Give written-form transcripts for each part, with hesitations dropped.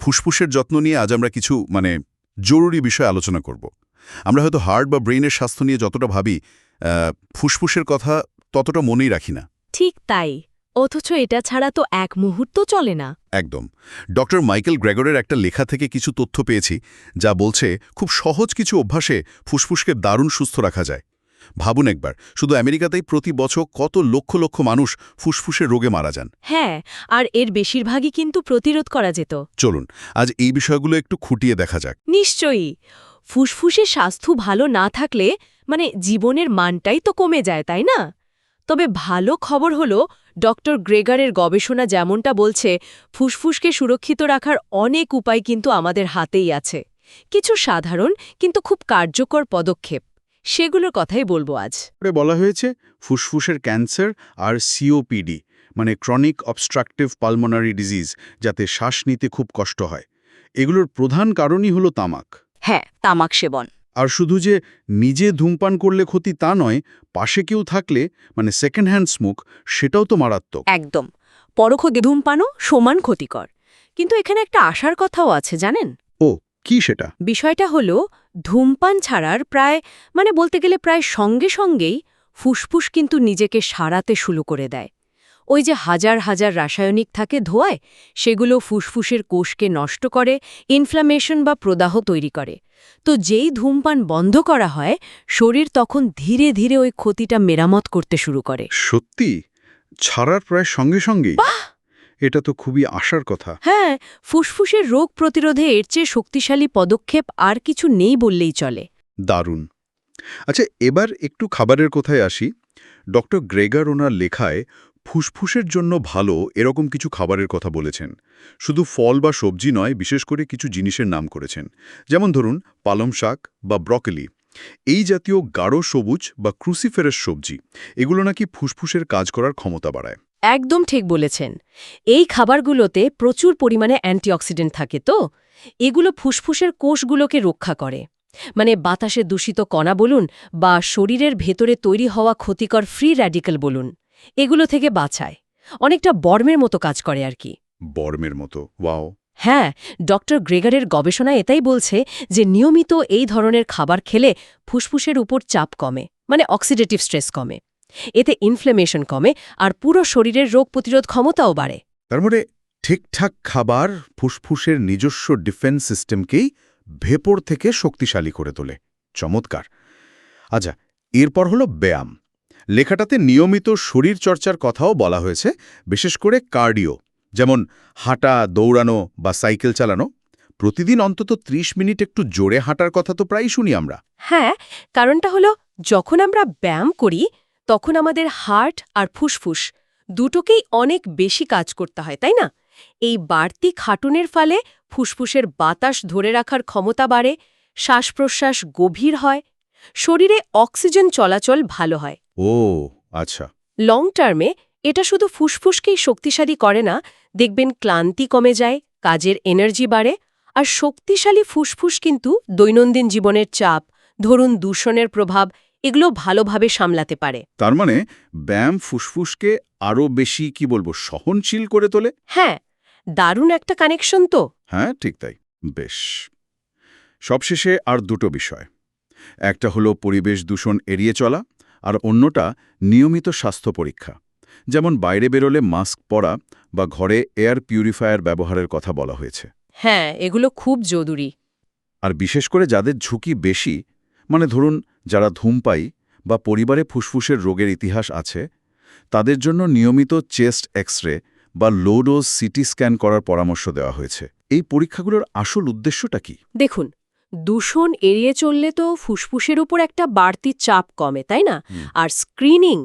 ফুসফুসের যত্ন নিয়ে আজ আমরা কিছু জরুরি বিষয় আলোচনা করব। আমরা হয়তো হার্ট বা ব্রেইনের স্বাস্থ্য নিয়ে যতটা ভাবি, ফুসফুসের কথা ততটা মনেই রাখি না। ঠিক তাই, অথচ এটা ছাড়া তো এক মুহূর্ত চলে না। একদম। ডক্টর মাইকেল গ্রেগরের একটা লেখা থেকে কিছু তথ্য পেয়েছি, যা বলছে খুব সহজ কিছু অভ্যাসে ফুসফুসকে দারুণ সুস্থ রাখা যায়। ভাবুন একবার, শুধু আমেরিকাতেই প্রতি বছর কত লক্ষ লক্ষ মানুষ ফুসফুসের রোগে মারা যান। হ্যাঁ, আর এর বেশিরভাগই কিন্তু প্রতিরোধ করা যেত। চলুন আজ এই বিষয়গুলো একটু খুঁটিয়ে দেখা যাক। নিশ্চয়ই। ফুসফুসের স্বাস্থ্য ভালো না থাকলে জীবনের মানটাই তো কমে যায়, তাই না? তবে ভালো খবর হলো, ডক্টর গ্রেগারের গবেষণা যেমনটা বলছে, ফুসফুসকে সুরক্ষিত রাখার অনেক উপায় কিন্তু আমাদের হাতেই আছে। কিছু সাধারণ কিন্তু খুব কার্যকর পদক্ষেপ, সেগুলোর কথাই বলবো আজ। বলা হয়েছে ফুসফুসের ক্যান্সার আর COPD, chronic obstructive pulmonary disease, যাতে শ্বাস নিতে খুব কষ্ট হয়, এগুলোর প্রধান কারণই হলো তামাক। হ্যাঁ, তামাক সেবন। আর শুধু যে নিজে ধূমপান করলে ক্ষতি তা নয়, পাশে কেউ থাকলে সেকেন্ড হ্যান্ড স্মোক, সেটাও তো মারাত্মক। একদম। পরোক্ষ ধূমপানও সমান ক্ষতিকর। কিন্তু এখানে একটা আশার কথাও আছে, জানেন? ও, কি সেটা? বিষয়টা হলো, ধূমপান ছাড়ার বলতে গেলে প্রায় সঙ্গে সঙ্গেই ফুসফুস কিন্তু নিজেকে সারাতে শুরু করে দেয়। ওই যে হাজার হাজার রাসায়নিক থাকে ধোঁয়ায়, সেগুলো ফুসফুসের কোষকে নষ্ট করে, ইনফ্লামেশন বা প্রদাহ তৈরি করে। তো যেই ধূমপান বন্ধ করা হয়, শরীর তখন ধীরে ধীরে ওই ক্ষতিটা মেরামত করতে শুরু করে। সত্যি? ছাড়ার প্রায় সঙ্গে সঙ্গেই? এটা তো খুবই আশার কথা। হ্যাঁ, ফুসফুসের রোগ প্রতিরোধে এর চেয়ে শক্তিশালী পদক্ষেপ আর কিছু নেই বললেই চলে। দারুণ। আচ্ছা, এবার একটু খাবারের কথায় আসি। ডক্টর গ্রেগার ওনার লেখায় ফুসফুসের জন্য ভালো এরকম কিছু খাবারের কথা বলেছেন। শুধু ফল বা সবজি নয়, বিশেষ করে কিছু জিনিসের নাম করেছেন, যেমন ধরুন পালং শাক বা ব্রকলি। এই জাতীয় গাঢ় সবুজ বা ক্রুসিফেরাস সবজি, এগুলো নাকি ফুসফুসের কাজ করার ক্ষমতা বাড়ায়। একদম ঠিক বলেছেন। এই খাবারগুলোতে প্রচুর পরিমাণে অ্যান্টিঅক্সিডেন্ট থাকে, তো এগুলো ফুসফুসের কোষগুলোকে রক্ষা করে। বাতাসে দূষিত কণা বলুন বা শরীরের ভেতরে তৈরি হওয়া ক্ষতিকর ফ্রি র্যাডিক্যাল বলুন, এগুলো থেকে বাঁচায়। অনেকটা বর্মের মতো কাজ করে আর কি। বর্মের মতো? ওয়াও! হ্যাঁ, ডক্টর গ্রেগারের গবেষণা এটাই বলছে যে নিয়মিত এই ধরনের খাবার খেলে ফুসফুসের উপর চাপ কমে, অক্সিডেটিভ স্ট্রেস কমে। এতে ইনফ্লেমেশন কমে আর পুরো শরীরের রোগ প্রতিরোধ ক্ষমতাও বাড়ে। তার ঠিকঠাক খাবার ফুসফুসের নিজস্ব ডিফেন্স সিস্টেমকেই ভেতর থেকে শক্তিশালী করে তোলে। চমৎকার। আচ্ছা, এরপর হলো ব্যায়াম। লেখাটাতে নিয়মিত শরীর চর্চার কথাও বলা হয়েছে, বিশেষ করে কার্ডিও, যেমন হাঁটা, দৌড়ানো বা সাইকেল চালানো। প্রতিদিন অন্তত 30 মিনিট একটু জোরে হাঁটার কথা তো প্রায়ই শুনি আমরা। হ্যাঁ, কারণটা হলো, যখন আমরা ব্যায়াম করি তখন আমাদের হার্ট আর ফুসফুস দুটোকেই অনেক বেশি কাজ করতে হয়, তাই না? এই বাড়তি খাটুনের ফলে ফুসফুসের বাতাস ধরে রাখার ক্ষমতা বাড়ে, শ্বাস-প্রশ্বাস গভীর হয়, শরীরে অক্সিজেন চলাচল ভালো হয়। ও আচ্ছা। লং টার্মে এটা শুধু ফুসফুসকেই শক্তিশালী করে না, দেখবেন ক্লান্তি কমে যায়, কাজের এনার্জি বাড়ে। আর শক্তিশালী ফুসফুস কিন্তু দৈনন্দিন জীবনের চাপ, ধরুন দূষণের প্রভাব, এগুলো ভালোভাবে সামলাতে পারে। তার ব্যায়াম ফুসফুসকে আরও বেশি সহনশীল করে তোলে। হ্যাঁ, দারুণ একটা কানেকশন তো। হ্যাঁ, ঠিক তাই। বেশ। সবশেষে আর দুটো বিষয়। একটা হলো পরিবেশ দূষণ এড়িয়ে চলা, আর অন্যটা নিয়মিত স্বাস্থ্য পরীক্ষা, যেমন বাইরে বেরোলে মাস্ক পরা বা ঘরে এয়ার পিউরিফায়ার ব্যবহারের কথা বলা হয়েছে। হ্যাঁ, এগুলো খুব জরুরি। আর বিশেষ করে যাদের ঝুঁকি বেশি, ধরুন যারা ধূমপায়ী বা পরিবারে ফুসফুসের রোগের ইতিহাস আছে, তাদের জন্য নিয়মিত চেস্ট এক্স-রে বা লো ডোজ সিটি স্ক্যান করার পরামর্শ দেওয়া হয়েছে। এই পরীক্ষাগুলোর আসল উদ্দেশ্যটা কি? দেখুন, দূষণ এড়িয়ে চললে তো ফুসফুসের উপর একটা বাড়তি চাপ কমে, তাই না? আর স্ক্রিনিং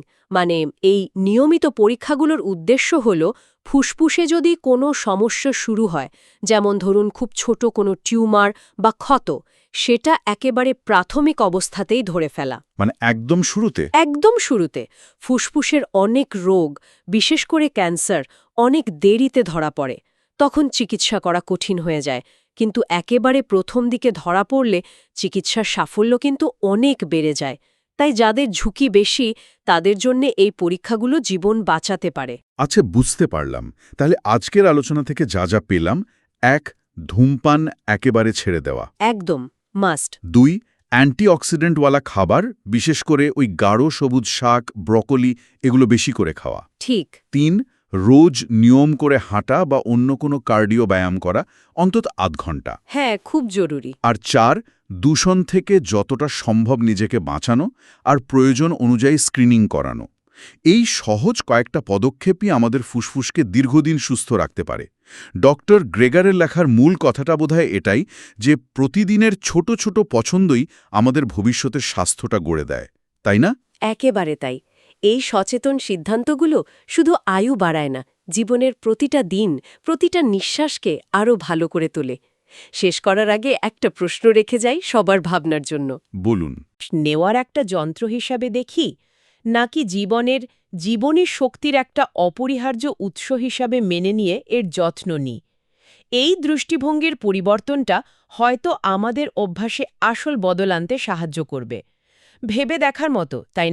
এই নিয়মিত পরীক্ষাগুলোর উদ্দেশ্য হল, ফুসফুসে যদি কোনো সমস্যা শুরু হয়, যেমন ধরুন খুব ছোট কোনো টিউমার বা ক্ষত, সেটা একেবারে প্রাথমিক অবস্থাতেই ধরে ফেলা। একদম শুরুতে? একদম শুরুতে। ফুসফুসের অনেক রোগ, বিশেষ করে ক্যান্সার, অনেক দেরিতে ধরা পড়ে। তখন চিকিৎসা করা কঠিন হয়ে যায়, কিন্তু একেবারে প্রথম দিকে ধরা পড়লে চিকিৎসার সাফল্য কিন্তু অনেক বেড়ে যায়। তাই যাদের ঝুঁকি বেশি, তাদের জন্য এই পরীক্ষাগুলো জীবন বাঁচাতে পারে। আচ্ছা, বুঝতে পারলাম। তাহলে আজকের আলোচনা থেকে যা যা পেলাম: 1. ধূমপান একেবারে ছেড়ে দেওয়া। একদম মাস্ট। 2 অ্যান্টিঅক্সিডেন্টওয়ালা খাবার, বিশেষ করে ওই গাঢ় সবুজ শাক, ব্রকোলি এগুলো বেশি করে খাওয়া। ঠিক। 3 রোজ নিয়ম করে হাঁটা বা অন্য কোনো কার্ডিও ব্যায়াম করা, অন্তত আধ ঘন্টা। হ্যাঁ, খুব জরুরি। আর 4 দূষণ থেকে যতটা সম্ভব নিজেকে বাঁচানো আর প্রয়োজন অনুযায়ী স্ক্রিনিং করানো। এই সহজ কয়েকটা পদক্ষেপই আমাদের ফুসফুসকে দীর্ঘদিন সুস্থ রাখতে পারে। ডক্টর গ্রেগারের লেখার মূল কথাটা বোধহয় এটাই, যে প্রতিদিনের ছোট ছোট পছন্দই আমাদের ভবিষ্যতের স্বাস্থ্যটা গড়ে দেয়, তাই না? একেবারে তাই। এই সচেতন সিদ্ধান্তগুলো শুধু আয়ু বাড়ায় না, জীবনের প্রতিটা দিন, প্রতিটা নিঃশ্বাসকে আরও ভালো করে তোলে। শেষ করার আগে একটা প্রশ্ন রেখে যাই সবার ভাবনার জন্য। বলুন। নেওয়ার একটা যন্ত্র হিসাবে দেখি, নাকি জীবনের শক্তির একটা অপরিহার্য উৎস হিসাবে মেনে নিয়ে এর যত্ন নিই? এই দৃষ্টিভঙ্গির পরিবর্তনটা হয়তো আমাদের অভ্যাসে আসল বদল আনতে সাহায্য করবে। ভেবে দেখার মতো, তাই না?